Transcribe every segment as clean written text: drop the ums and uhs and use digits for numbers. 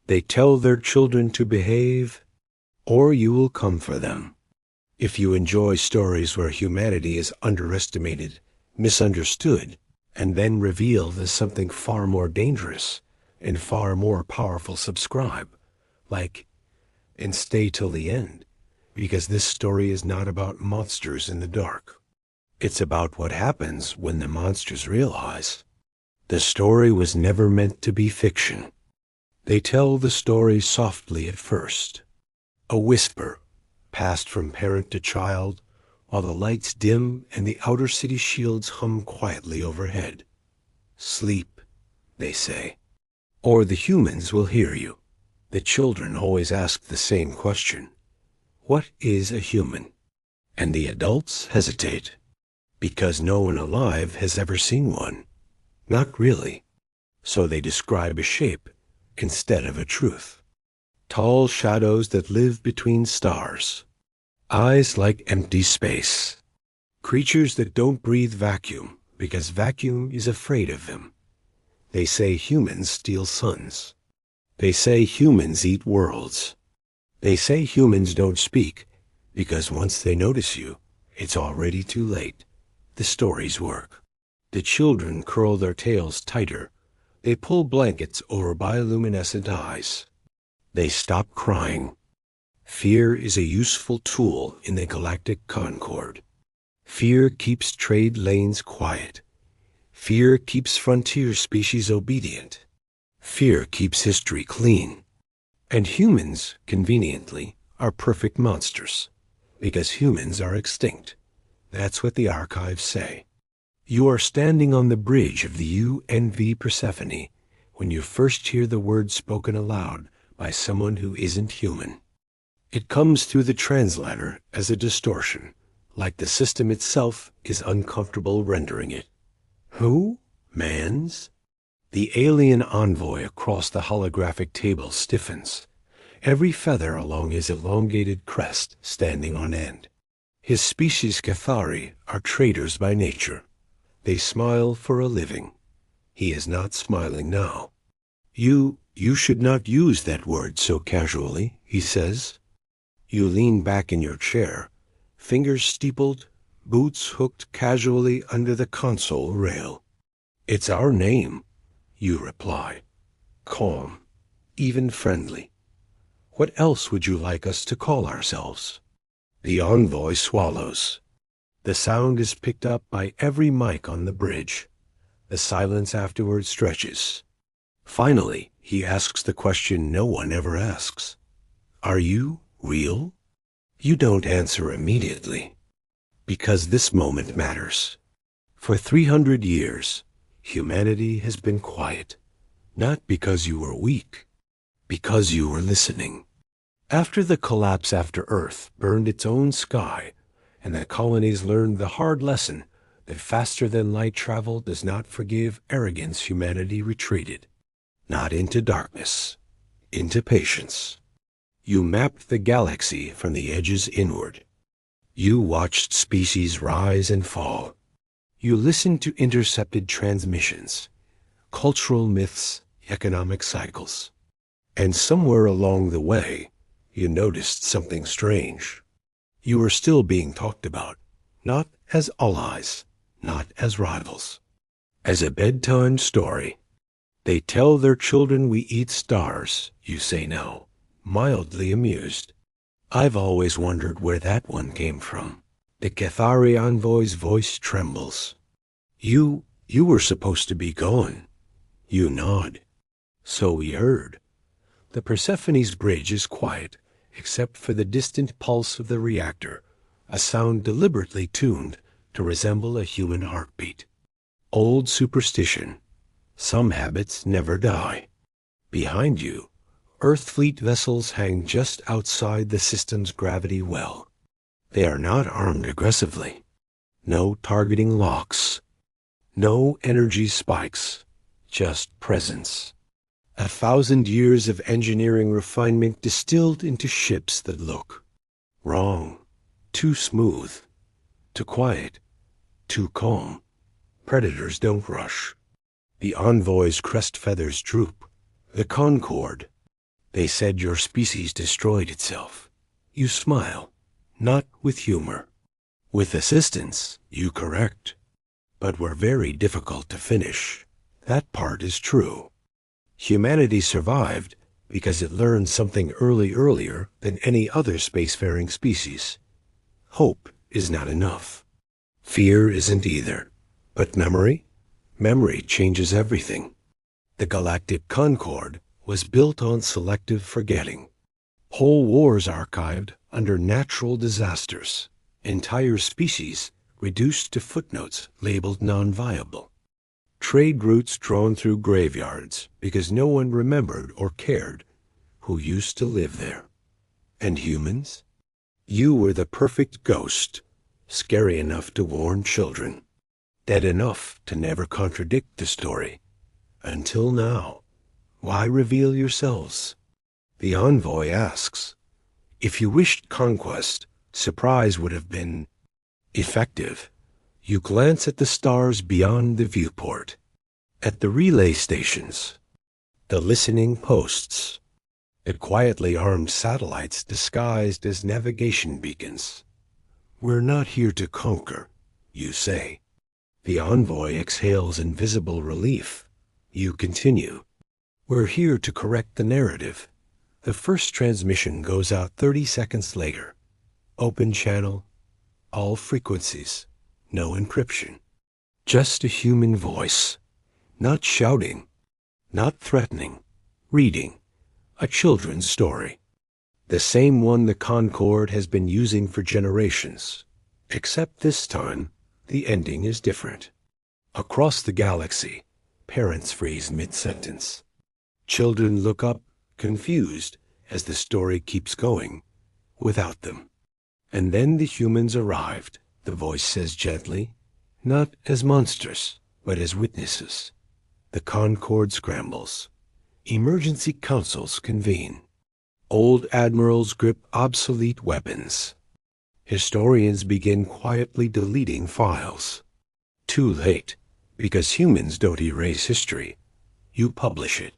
They tell their children to behave, or you will come for them. If you enjoy stories where humanity is underestimated, misunderstood, and then revealed as something far more dangerous and far more powerful, subscribe. Like, and stay till the end, because this story is not about monsters in the dark. It's about what happens when the monsters realize the story was never meant to be fiction. They tell the story softly at first, a whisper passed from parent to child, while the lights dim and the outer city shields hum quietly overhead. Sleep, they say, or the humans will hear you. The children always ask the same question. What is a human? And the adults hesitate, because no one alive has ever seen one. Not really. So they describe a shape instead of a truth. Tall shadows that live between stars. Eyes like empty space. Creatures that don't breathe vacuum, because vacuum is afraid of them. They say humans steal suns. They say humans eat worlds. They say humans don't speak, because once they notice you, it's already too late. The stories work. The children curl their tails tighter. They pull blankets over bioluminescent eyes. They stop crying. Fear is a useful tool in the galactic concord. Fear keeps trade lanes quiet. Fear keeps frontier species obedient. Fear keeps history clean. And humans, conveniently, are perfect monsters, because humans are extinct. That's what the archives say. You are standing on the bridge of the UNV Persephone when you first hear the word spoken aloud by someone who isn't human. It comes through the translator as a distortion, like the system itself is uncomfortable rendering it. Who? Mans? The alien envoy across the holographic table stiffens, every feather along his elongated crest standing on end. His species Cathari are traders by nature. They smile for a living. He is not smiling now. You should not use that word so casually, he says. You lean back in your chair, fingers steepled, boots hooked casually under the console rail. It's our name, you reply, calm, even friendly. What else would you like us to call ourselves? The envoy swallows. The sound is picked up by every mic on the bridge. The silence afterward stretches. Finally, he asks the question no one ever asks. Are you real? You don't answer immediately, because this moment matters. For 300 years, humanity has been quiet, not because you were weak, because you were listening. After the collapse after Earth burned its own sky, and the colonies learned the hard lesson that faster-than-light travel does not forgive arrogance, humanity retreated, not into darkness, into patience. You mapped the galaxy from the edges inward. You watched species rise and fall. You listened to intercepted transmissions, cultural myths, economic cycles. And somewhere along the way, you noticed something strange. You were still being talked about, not as allies, not as rivals, as a bedtime story. They tell their children we eat stars, you say now, mildly amused. I've always wondered where that one came from. The Cathari envoy's voice trembles. You were supposed to be gone. You nod. So we heard. The Persephone's bridge is quiet, except for the distant pulse of the reactor, a sound deliberately tuned to resemble a human heartbeat. Old superstition. Some habits never die. Behind you, Earth fleet vessels hang just outside the system's gravity well. They are not armed aggressively. No targeting locks. No energy spikes. Just presence. 1,000 years of engineering refinement distilled into ships that look wrong, too smooth, too quiet, too calm. Predators don't rush. The envoy's crest feathers droop. The Concord, They said your species destroyed itself. You smile, not with humor. With assistance, you correct. But we're very difficult to finish. That part is true. Humanity survived because it learned something earlier than any other spacefaring species. Hope is not enough. Fear isn't either. But memory? Memory changes everything. The Galactic Concord was built on selective forgetting. Whole wars archived under natural disasters. Entire species reduced to footnotes labeled non-viable. Trade routes drawn through graveyards because no one remembered or cared who used to live there. And humans? You were the perfect ghost, scary enough to warn children, dead enough to never contradict the story. Until now. Why reveal yourselves? The envoy asks. If you wished conquest, surprise would have been effective. You glance at the stars beyond the viewport, at the relay stations, the listening posts, at quietly armed satellites disguised as navigation beacons. We're not here to conquer, you say. The envoy exhales in visible relief. You continue. We're here to correct the narrative. The first transmission goes out 30 seconds later. Open channel, all frequencies, no encryption. Just a human voice. Not shouting, not threatening, reading. A children's story. The same one the Concord has been using for generations. Except this time, the ending is different. Across the galaxy, parents freeze mid-sentence. Children look up, confused, as the story keeps going, without them. And then the humans arrived, the voice says gently, not as monsters, but as witnesses. The Concord scrambles. Emergency councils convene. Old admirals grip obsolete weapons. Historians begin quietly deleting files. Too late, because humans don't erase history. You publish it.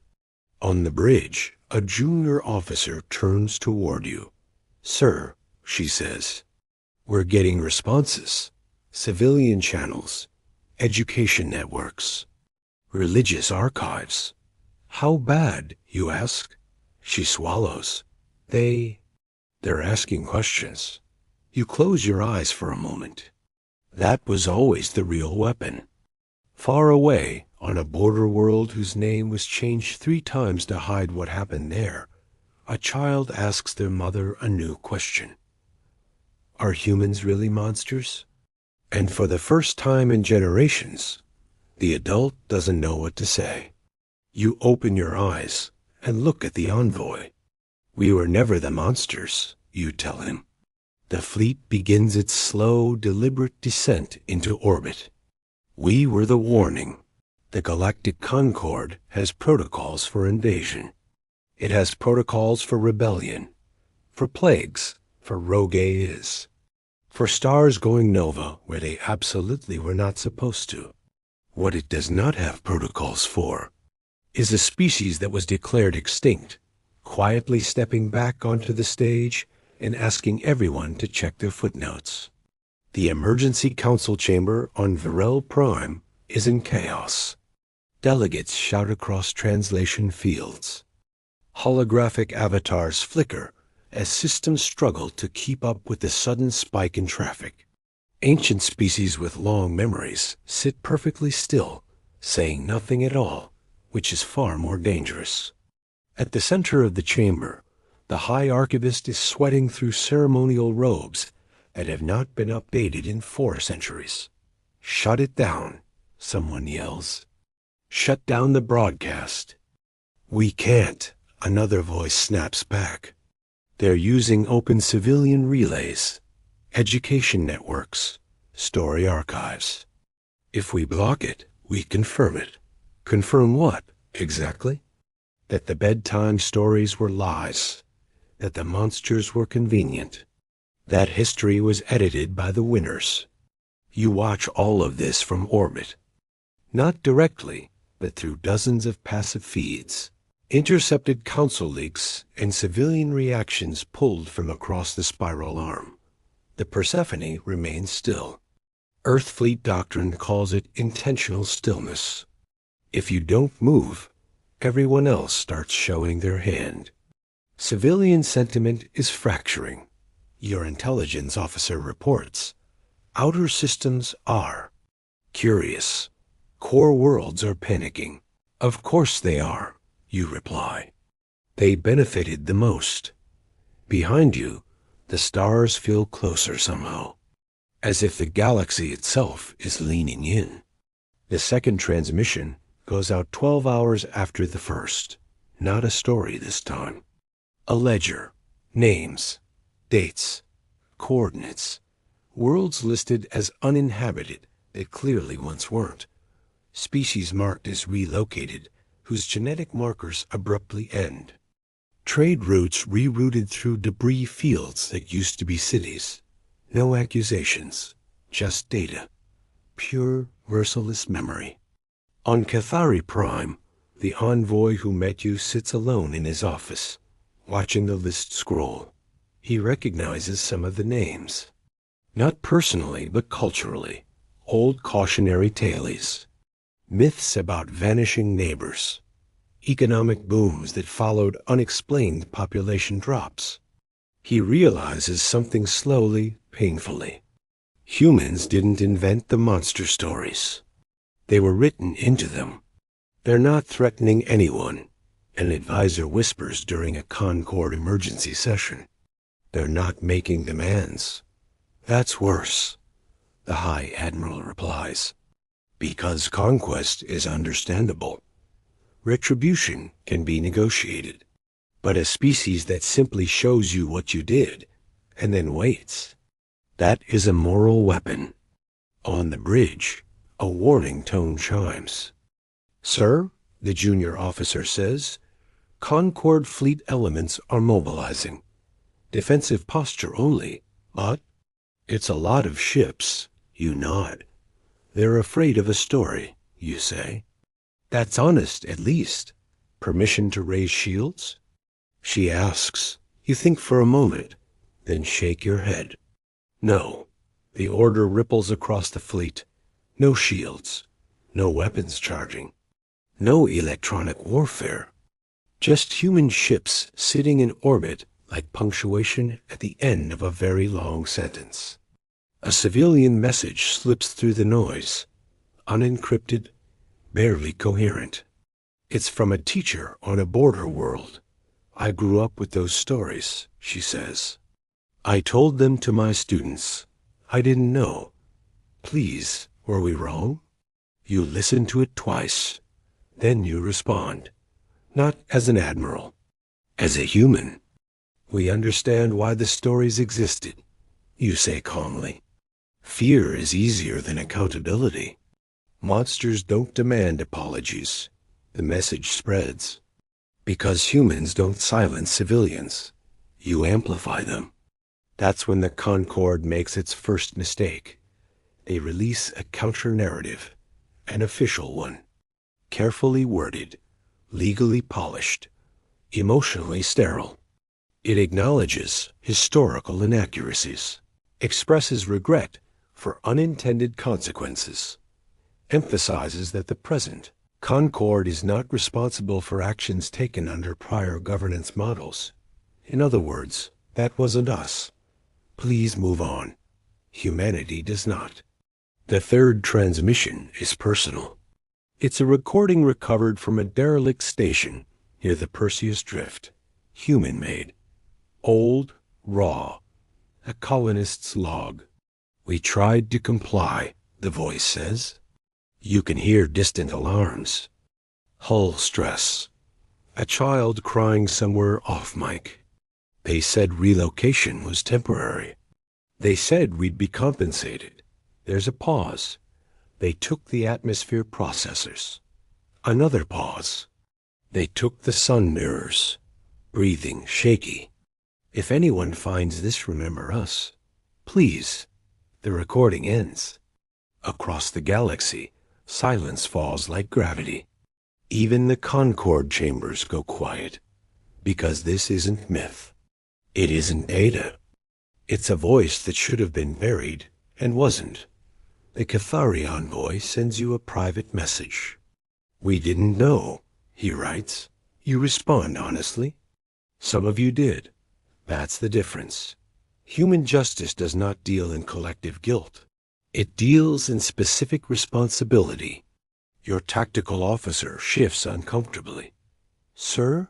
On the bridge, a junior officer turns toward you. Sir, she says, we're getting responses. Civilian channels, education networks, religious archives. How bad, you ask? She swallows. They're asking questions. You close your eyes for a moment. That was always the real weapon. Far away, on a border world whose name was changed 3 times to hide what happened there, a child asks their mother a new question. Are humans really monsters? And for the first time in generations, the adult doesn't know what to say. You open your eyes and look at the envoy. We were never the monsters, you tell him. The fleet begins its slow, deliberate descent into orbit. We were the warning. The Galactic Concord has protocols for invasion. It has protocols for rebellion, for plagues, for rogue AIs, for stars going nova where they absolutely were not supposed to. What it does not have protocols for is a species that was declared extinct, quietly stepping back onto the stage and asking everyone to check their footnotes. The emergency council chamber on Virel Prime is in chaos. Delegates shout across translation fields. Holographic avatars flicker as systems struggle to keep up with the sudden spike in traffic. Ancient species with long memories sit perfectly still, saying nothing at all, which is far more dangerous. At the center of the chamber, the High Archivist is sweating through ceremonial robes that have not been updated in 4 centuries. Shut it down, someone yells. Shut down the broadcast. We can't, another voice snaps back. They're using open civilian relays, education networks, story archives. If we block it, we confirm it. Confirm what, exactly? That the bedtime stories were lies, that the monsters were convenient, that history was edited by the winners. You watch all of this from orbit. Not directly, but through dozens of passive feeds. Intercepted council leaks and civilian reactions pulled from across the spiral arm. The Persephone remains still. Earth Fleet doctrine calls it intentional stillness. If you don't move, everyone else starts showing their hand. Civilian sentiment is fracturing. Your intelligence officer reports. Outer systems are curious. Core worlds are panicking. Of course they are, you reply. They benefited the most. Behind you, the stars feel closer somehow, as if the galaxy itself is leaning in. The second transmission goes out 12 hours after the first. Not a story this time. A ledger, names, dates, coordinates, worlds listed as uninhabited that clearly once weren't. Species marked as relocated, whose genetic markers abruptly end. Trade routes rerouted through debris fields that used to be cities. No accusations, just data. Pure, merciless memory. On Cathari Prime, the envoy who met you sits alone in his office, watching the list scroll. He recognizes some of the names. Not personally, but culturally. Old cautionary tales. Myths about vanishing neighbors. Economic booms that followed unexplained population drops. He realizes something slowly, painfully. Humans didn't invent the monster stories. They were written into them. They're not threatening anyone, an advisor whispers during a Concord emergency session. They're not making demands. That's worse, the High Admiral replies. Because conquest is understandable. Retribution can be negotiated. But a species that simply shows you what you did and then waits, that is a moral weapon. On the bridge, a warning tone chimes. Sir, the junior officer says, Concord fleet elements are mobilizing. Defensive posture only, but it's a lot of ships, you nod. They're afraid of a story, you say. That's honest, at least. Permission to raise shields? She asks. You think for a moment, then shake your head. No. The order ripples across the fleet. No shields. No weapons charging. No electronic warfare. Just human ships sitting in orbit like punctuation at the end of a very long sentence. A civilian message slips through the noise, unencrypted, barely coherent. It's from a teacher on a border world. I grew up with those stories, she says. I told them to my students. I didn't know. Please, were we wrong? You listen to it twice. Then you respond. Not as an admiral, as a human. We understand why the stories existed, you say calmly. Fear is easier than accountability. Monsters don't demand apologies. The message spreads. Because humans don't silence civilians. You amplify them. That's when the Concord makes its first mistake. They release a counter-narrative, an official one. Carefully worded, legally polished, emotionally sterile. It acknowledges historical inaccuracies, expresses regret for unintended consequences, emphasizes that the present Concord is not responsible for actions taken under prior governance models. In other words, that wasn't us. Please move on. Humanity does not. The third transmission is personal. It's a recording recovered from a derelict station near the Perseus Drift, human-made. Old, raw, a colonist's log. We tried to comply, the voice says. You can hear distant alarms. Hull stress. A child crying somewhere off mic. They said relocation was temporary. They said we'd be compensated. There's a pause. They took the atmosphere processors. Another pause. They took the sun mirrors. Breathing shaky. If anyone finds this, remember us. Please. The recording ends. Across the galaxy, silence falls like gravity. Even the Concord chambers go quiet, because this isn't myth. It isn't Ada. It's a voice that should have been buried and wasn't. The Catharion boy sends you a private message. "We didn't know," he writes. You respond honestly. Some of you did. That's the difference. Human justice does not deal in collective guilt. It deals in specific responsibility. Your tactical officer shifts uncomfortably. "Sir,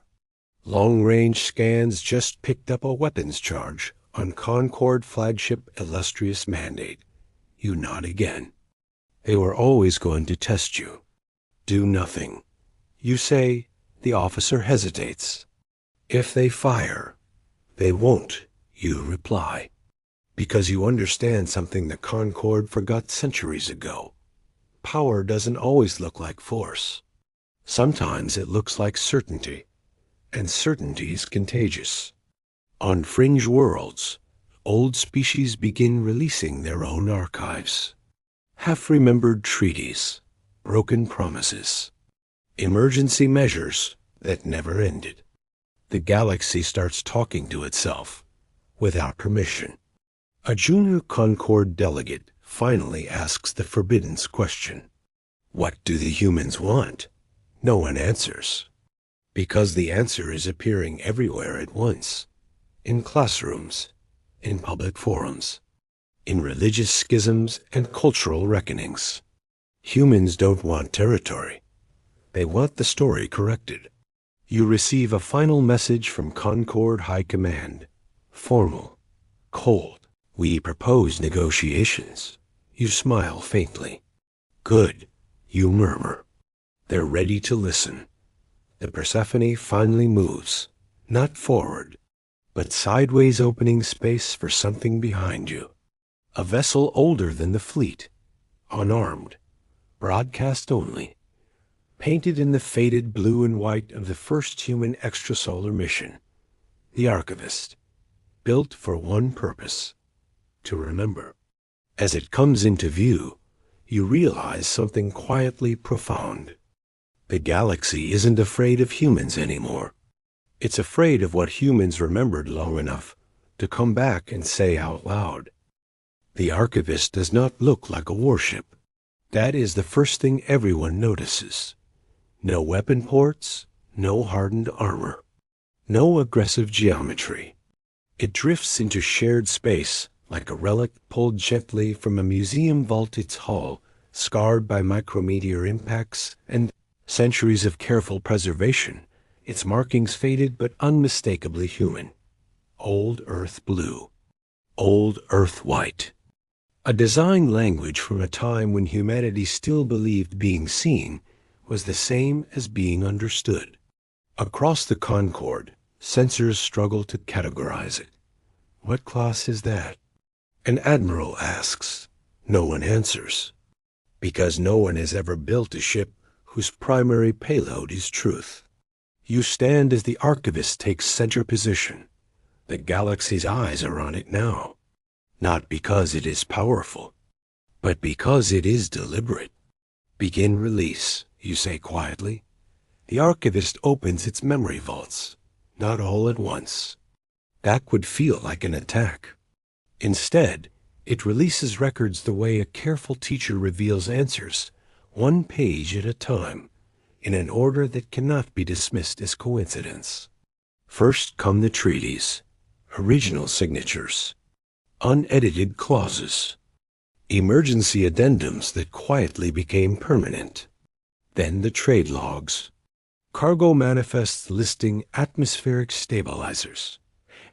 long-range scans just picked up a weapons charge on Concord flagship illustrious mandate." You nod again. They were always going to test you. Do nothing. You say. The officer hesitates. "If they fire." "They won't," you reply, because you understand something the Concord forgot centuries ago. Power doesn't always look like force. Sometimes it looks like certainty, and certainty's contagious. On fringe worlds, old species begin releasing their own archives. Half-remembered treaties, broken promises, emergency measures that never ended. The galaxy starts talking to itself without permission. A junior Concord delegate finally asks the forbidden question. What do the humans want? No one answers, because the answer is appearing everywhere at once. In classrooms, in public forums, in religious schisms and cultural reckonings. Humans don't want territory. They want the story corrected. You receive a final message from Concord High Command. Formal, cold. "We propose negotiations." You smile faintly. "Good," you murmur. They're ready to listen. The Persephone finally moves, not forward, but sideways, opening space for something behind you. A vessel older than the fleet, unarmed, broadcast only, painted in the faded blue and white of the first human extrasolar mission. The Archivist, built for one purpose, to remember. As it comes into view, you realize something quietly profound. The galaxy isn't afraid of humans anymore. It's afraid of what humans remembered long enough to come back and say out loud. The Archivist does not look like a warship. That is the first thing everyone notices. No weapon ports, no hardened armor, no aggressive geometry. It drifts into shared space like a relic pulled gently from a museum vault, its hull scarred by micrometeor impacts and centuries of careful preservation, its markings faded but unmistakably human. Old Earth blue, old Earth white. A design language from a time when humanity still believed being seen was the same as being understood. Across the Concord, sensors struggle to categorize it. What class is that? An admiral asks. No one answers, because no one has ever built a ship whose primary payload is truth. You stand as the Archivist takes center position. The galaxy's eyes are on it now, not because it is powerful, but because it is deliberate. "Begin release," you say quietly. The Archivist opens its memory vaults, not all at once. That would feel like an attack. Instead, it releases records the way a careful teacher reveals answers, one page at a time, in an order that cannot be dismissed as coincidence. First come the treaties, original signatures, unedited clauses, emergency addendums that quietly became permanent. Then the trade logs, cargo manifests listing atmospheric stabilizers,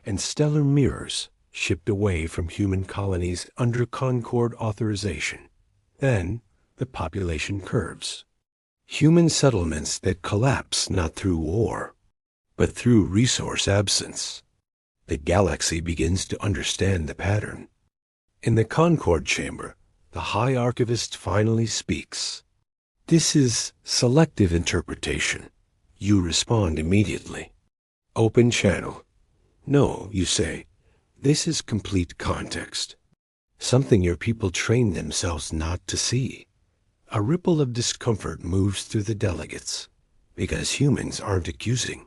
and stellar mirrors shipped away from human colonies under Concord authorization. Then the population curves. Human settlements that collapse not through war, but through resource absence. The galaxy begins to understand the pattern. In the Concord chamber, the High Archivist finally speaks. "This is selective interpretation." You respond immediately. "Open channel." "No," you say. "This is complete context. Something your people trained themselves not to see." A ripple of discomfort moves through the delegates. Because humans aren't accusing.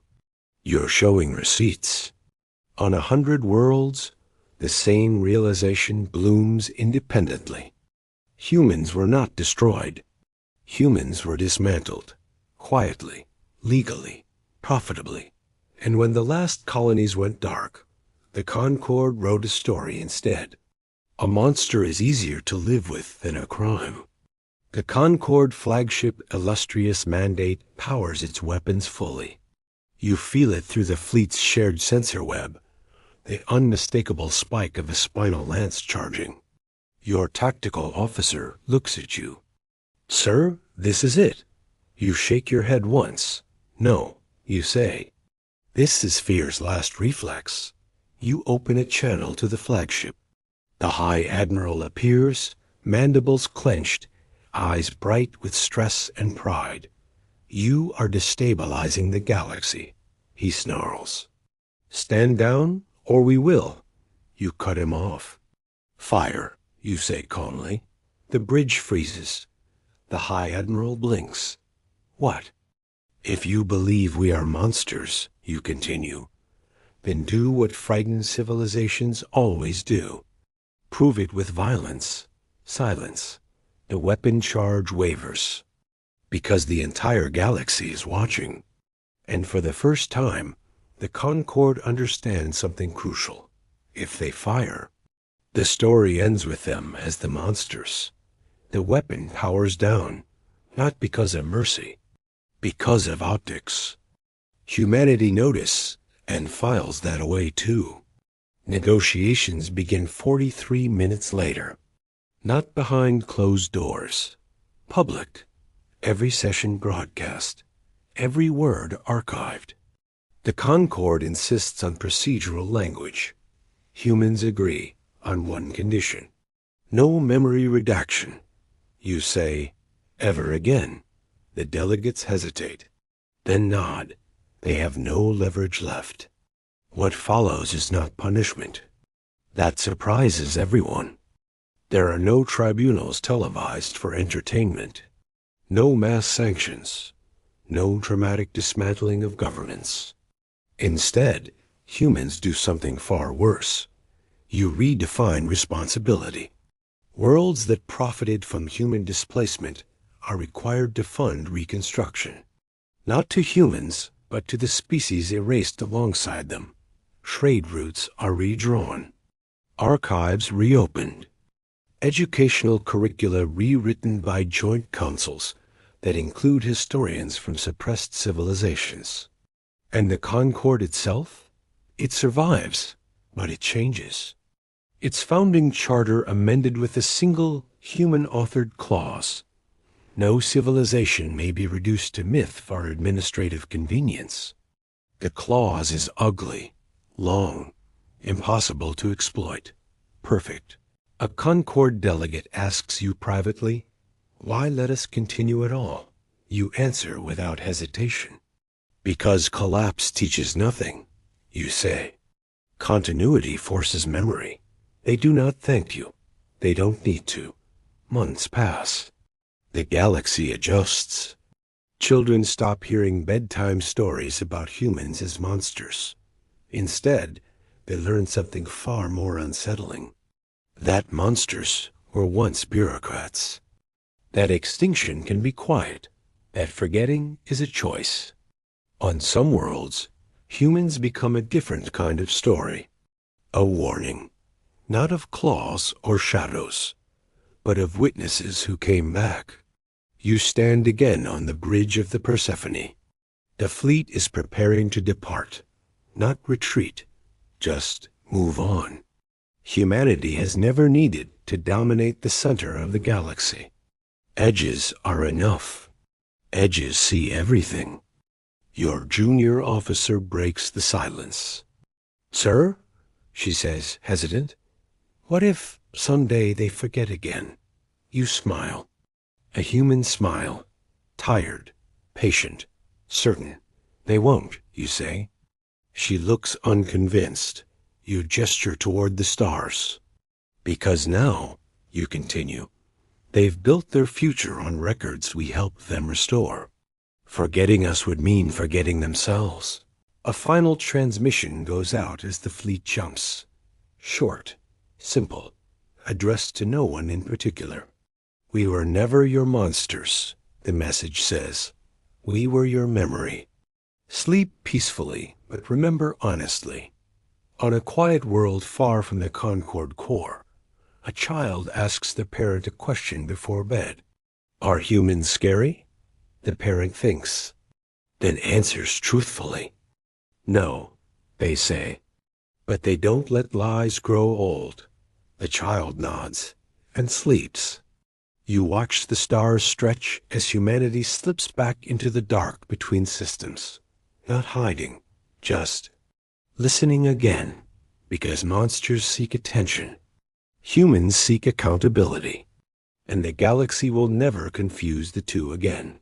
You're showing receipts. On 100 worlds, the same realization blooms independently. Humans were not destroyed. Humans were dismantled. Quietly, legally, profitably. And when the last colonies went dark, the Concord wrote a story instead. A monster is easier to live with than a crime. The Concord flagship illustrious mandate powers its weapons fully. You feel it through the fleet's shared sensor web, the unmistakable spike of a spinal lance charging. Your tactical officer looks at you. Sir, this is it. You shake your head once. No, you say. This is fear's last reflex. You open a channel to the flagship. The High Admiral appears, mandibles clenched, eyes bright with stress and pride. You are destabilizing the galaxy, he snarls. Stand down, or we will. You cut him off. Fire, you say calmly. The bridge freezes. The High Admiral blinks. What? If you believe we are monsters, you continue, then do what frightened civilizations always do. Prove it with violence, silence. The weapon charge wavers. Because the entire galaxy is watching. And for the first time, the Concord understands something crucial. If they fire, the story ends with them as the monsters. The weapon powers down, not because of mercy, because of optics. Humanity notice and files that away too. Negotiations begin 43 minutes later. Not behind closed doors. Public. Every session broadcast. Every word archived. The Concord insists on procedural language. Humans agree on one condition. No memory redaction. You say, ever again. The delegates hesitate. Then nod. They have no leverage left. What follows is not punishment. That surprises everyone. There are no tribunals televised for entertainment. No mass sanctions. No dramatic dismantling of governance. Instead, humans do something far worse. You redefine responsibility. Worlds that profited from human displacement are required to fund reconstruction. Not to humans, but to the species erased alongside them. Trade routes are redrawn. Archives reopened. Educational curricula rewritten by joint councils that include historians from suppressed civilizations. And the Concord itself? It survives, but it changes. Its founding charter amended with a single human-authored clause. No civilization may be reduced to myth for administrative convenience. The clause is ugly, long, impossible to exploit, perfect. A Concord delegate asks you privately, why let us continue at all? You answer without hesitation. Because collapse teaches nothing, you say. Continuity forces memory. They do not thank you. They don't need to. Months pass. The galaxy adjusts. Children stop hearing bedtime stories about humans as monsters. Instead, they learn something far more unsettling. That monsters were once bureaucrats. That extinction can be quiet. That forgetting is a choice. On some worlds, humans become a different kind of story. A warning. Not of claws or shadows, but of witnesses who came back. You stand again on the bridge of the Persephone. The fleet is preparing to depart, not retreat, just move on. Humanity has never needed to dominate the center of the galaxy. Edges are enough. Edges see everything. Your junior officer breaks the silence. Sir, she says, hesitant, what if someday they forget again? You smile. A human smile. Tired, patient, certain. They won't, you say. She looks unconvinced. You gesture toward the stars. Because now, you continue, they've built their future on records we helped them restore. Forgetting us would mean forgetting themselves. A final transmission goes out as the fleet jumps. Short, simple, addressed to no one in particular. We were never your monsters, the message says. We were your memory. Sleep peacefully, but remember honestly. On a quiet world far from the Concord core, a child asks the parent a question before bed. Are humans scary? The parent thinks, then answers truthfully. No, they say. But they don't let lies grow old. The child nods and sleeps. You watch the stars stretch as humanity slips back into the dark between systems. Not hiding, just listening again, because monsters seek attention. Humans seek accountability, and the galaxy will never confuse the two again.